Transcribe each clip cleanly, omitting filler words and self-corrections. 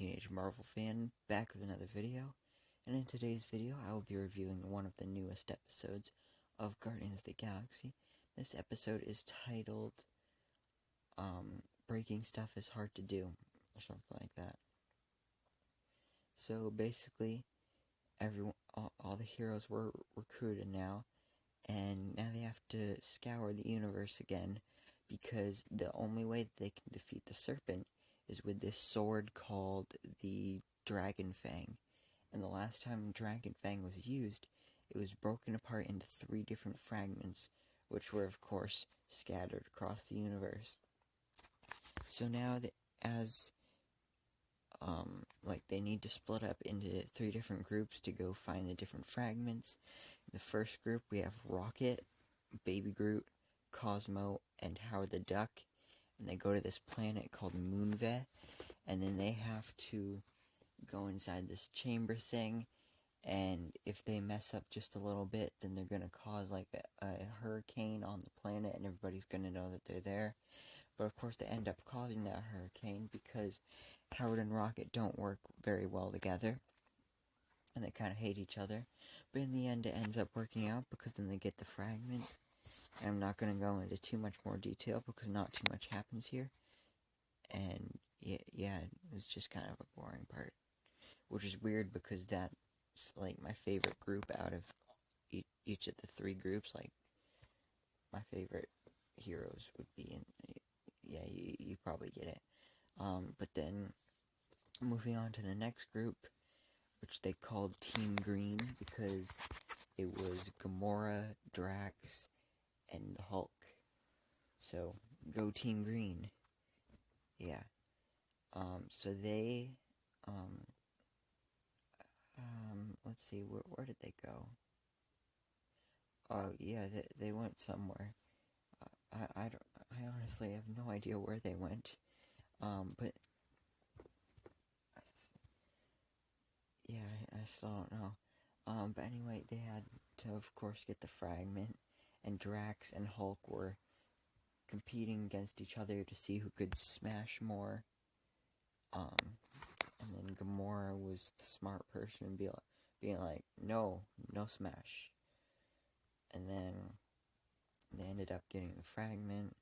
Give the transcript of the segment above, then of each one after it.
Teenage Marvel fan, back with another video, and in today's video I will be reviewing one of the newest episodes of Guardians of the Galaxy. This episode is titled, Breaking Stuff is Hard to Do, or something like that. So basically, all the heroes were recruited now, and now they have to scour the universe again, because the only way that they can defeat the Serpent is with this sword called the Dragon Fang. And the last time Dragon Fang was used, it was broken apart into 3 different fragments, which were of course scattered across the universe. So now that they need to split up into 3 different groups to go find the different fragments. In the first group we have Rocket, Baby Groot, Cosmo, and Howard the Duck, and they go to this planet called Moonve, and then they have to go inside this chamber thing, and if they mess up just a little bit, then they're going to cause like a hurricane on the planet, and everybody's going to know that they're there. But of course they end up causing that hurricane because Howard and Rocket don't work very well together, and they kind of hate each other. But in the end it ends up working out, because then they get the fragment. And I'm not going to go into too much more detail because not too much happens here. And yeah, it's just kind of a boring part, which is weird because that's like my favorite group out of each of the 3 groups. Like, my favorite heroes would be in, yeah, you probably get it. But then moving on to the next group, which they called Team Green because it was Gamora, Drax, and the Hulk. So go Team Green. Yeah. So they let's see, where did they go? Oh yeah, they went somewhere. I honestly have no idea where they went. But yeah, I still don't know. But anyway, they had to, of course, get the fragment, and Drax and Hulk were competing against each other to see who could smash more. And then Gamora was the smart person, being like, no smash. And then they ended up getting the fragment.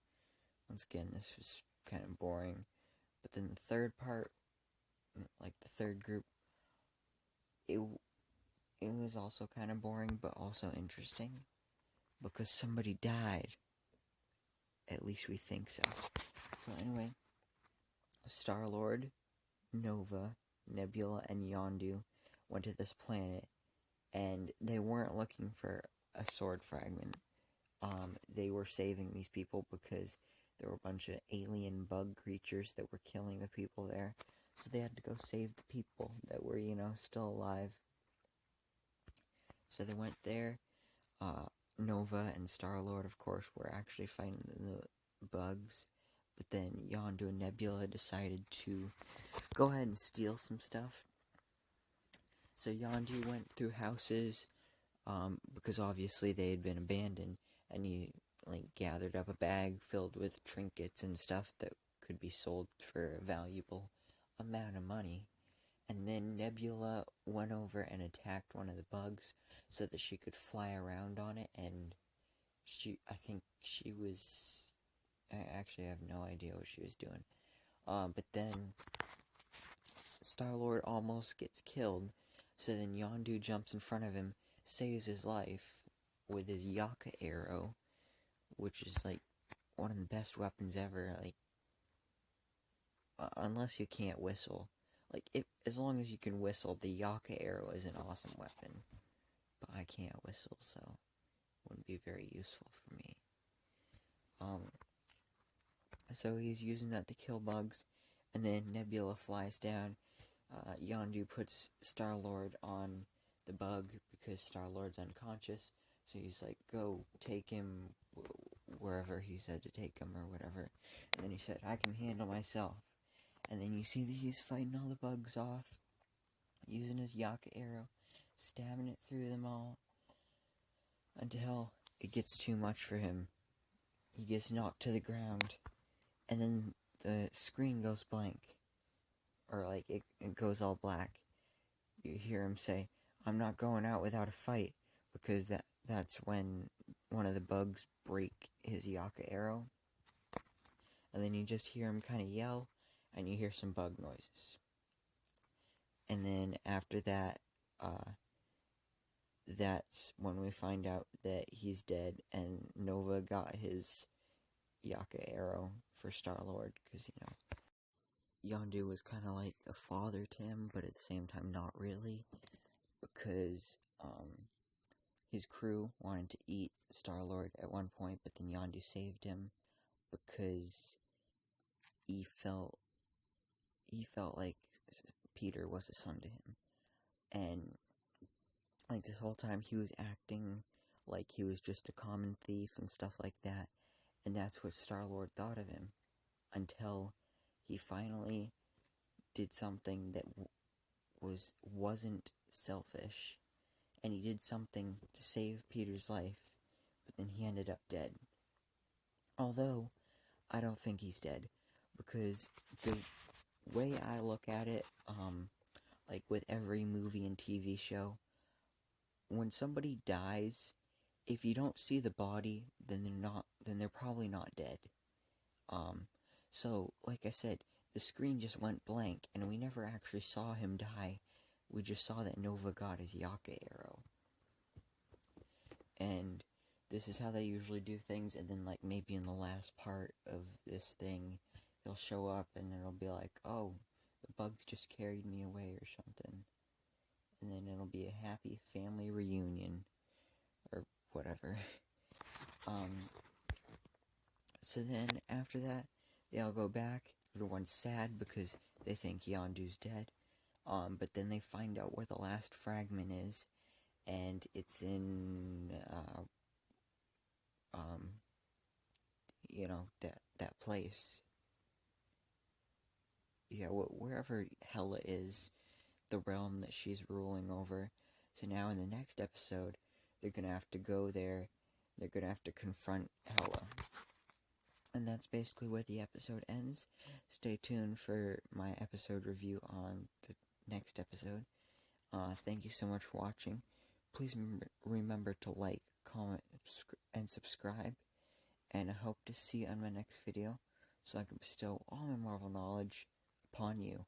Once again, this was kind of boring. But then the third part, like the third group, it was also kind of boring, but also interesting, because somebody died. At least we think so. So anyway, Star-Lord, Nova, Nebula, and Yondu went to this planet, and they weren't looking for a sword fragment. They were saving these people because there were a bunch of alien bug creatures that were killing the people there. So they had to go save the people that were, still alive. So they went there. Nova and Star-Lord, of course, were actually fighting the bugs. But then Yondu and Nebula decided to go ahead and steal some stuff. So Yondu went through houses, because obviously they had been abandoned, and he gathered up a bag filled with trinkets and stuff that could be sold for a valuable amount of money. And then Nebula went over and attacked one of the bugs so that she could fly around on it, and I actually have no idea what she was doing. But then Star-Lord almost gets killed, so then Yondu jumps in front of him, saves his life with his Yaka arrow, which is one of the best weapons ever. Unless you can't whistle. As long as you can whistle, the Yaka arrow is an awesome weapon. But I can't whistle, so it wouldn't be very useful for me. So he's using that to kill bugs, and then Nebula flies down. Yondu puts Star-Lord on the bug because Star-Lord's unconscious, so he's like, go take him wherever he said to take him or whatever. And then he said, I can handle myself. And then you see that he's fighting all the bugs off, using his Yaka arrow, stabbing it through them all, until it gets too much for him. He gets knocked to the ground, and then the screen goes blank. or like it goes all black, you hear him say, "I'm not going out without a fight," because that's when one of the bugs break his Yaka arrow. And then you just hear him kind of yell, and you hear some bug noises. And then after that, that's when we find out that he's dead, and Nova got his Yaka arrow for Star-Lord, because, Yondu was kind of like a father to him, but at the same time not really, because his crew wanted to eat Star-Lord at one point, but then Yondu saved him because he felt like Peter was a son to him. And like this whole time he was acting like he was just a common thief and stuff like that, and that's what Star-Lord thought of him, until he finally did something that wasn't selfish, and he did something to save Peter's life, but then he ended up dead. Although, I don't think he's dead, because the way I look at it, like with every movie and TV show, when somebody dies, if you don't see the body, then they're probably not dead. So, like I said, the screen just went blank, and we never actually saw him die. We just saw that Nova got his Yaka arrow. And this is how they usually do things, and then, like, maybe in the last part of this thing, they'll show up, and it'll be like, oh, the bugs just carried me away or something. And then it'll be a happy family reunion, or whatever. So then, after that, they all go back. Everyone's sad because they think Yondu's dead. But then they find out where the last fragment is, and it's in, that place. Yeah, wherever Hela is, the realm that she's ruling over. So now in the next episode, they're gonna have to go there. They're gonna have to confront Hela. And that's basically where the episode ends. Stay tuned for my episode review on the next episode. Thank you so much for watching. Please remember to like, comment, and subscribe. And I hope to see you on my next video, so I can bestow all my Marvel knowledge upon you.